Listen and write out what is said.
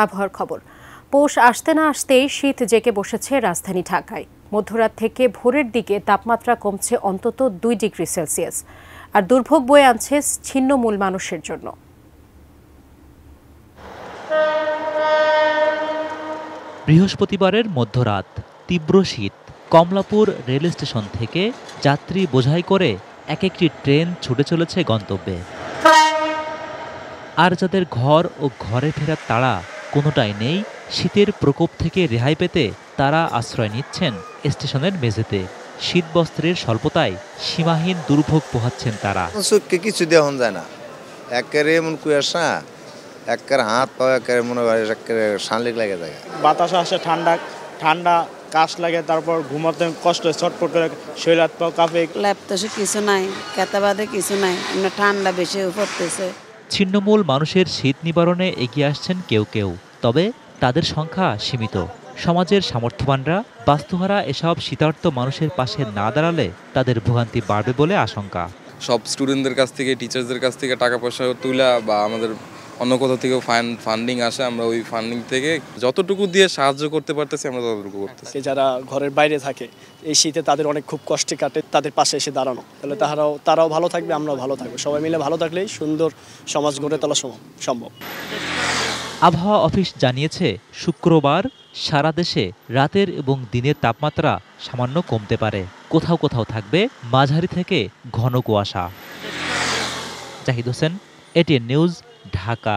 আবহাওয়ার খবর। পৌষ আসতে না আসতেই শীত জেঁকে বসেছে রাজধানী ঢাকায়। মধ্যরাত থেকে ভোরের দিকে তাপমাত্রা কমছে অন্তত 2 ডিগ্রি সেলসিয়াস, আর দুর্ভোগ বয়ে আনছে ছিন্নমূল মানুষের জন্য। বৃহস্পতিবারের মধ্যরাত, তীব্র শীত। কমলাপুর রেল স্টেশন থেকে যাত্রী বোঝাই করে এক একটি ট্রেন ছুটে চলেছে গন্তব্যে। আর যাদের ঘর ও ঘরে ফেরার তাড়া কোনোটাই নেই, শীতের প্রকোপ থেকে রেহাই পেতে তারা আশ্রয় নিচ্ছেন স্টেশনের মেঝেতে। শীতবস্ত্রের স্বল্পতায় সীমাহীন দুর্ভোগ পোহাচ্ছেন তারা। চোখকে কিছু দেওয়া যায় না, একেবারে এমন কুয়াশা, একেবারে হাত পা একেবারে মনে হয় একেবারে শানলিক লাগে যায়। বাতাস আসে, ঠান্ডা ঠান্ডা কাশ লাগে, তারপর ঘুমাতে কষ্ট, ছটফট করে শরীর হাত পা কাঁপে। ল্যাপটসে কিছু নাই, কেতাবাদে কিছু নাই, এমনি ঠান্ডা বেশি পড়তেছে। ছিন্নমূল মানুষের শীত নিবারণে এগিয়ে আসছেন কেউ কেউ, তবে তাদের সংখ্যা সীমিত। সমাজের সামর্থ্যবানরা বাস্তুহারা এসব শীতার্ত মানুষের পাশে না দাঁড়ালে তাদের ভোগান্তি বাড়বে বলে আশঙ্কা। সব স্টুডেন্টদের কাছ থেকে, টিচার্সদের কাছ থেকে টাকা পয়সা তুলা বা আমাদের অন্য কোথাও থেকেও ফান্ডিং আসে, আমরা ওই ফান্ডিং থেকে যতটুকু দিয়ে সাহায্য করতে পারতেছি আমরা ততটুকু করতেছি। যারা ঘরের বাইরে থাকে, এই শীতে তাদের অনেক খুব কষ্টে কাটে, তাদের পাশে এসে দাঁড়ানো, তাহলে তারাও ভালো থাকবে, আমরাও ভালো থাকবো। সবাই মিলে ভালো থাকলেই সুন্দর সমাজ গড়ে তোলা সম্ভব। আবহাওয়া অফিস জানিয়েছে, শুক্রবার সারা দেশে রাতের এবং দিনের তাপমাত্রা সামান্য কমতে পারে। কোথাও কোথাও থাকবে মাঝারি থেকে ঘন কুয়াশা। Zahid Hossain, ATN news, Dhaka.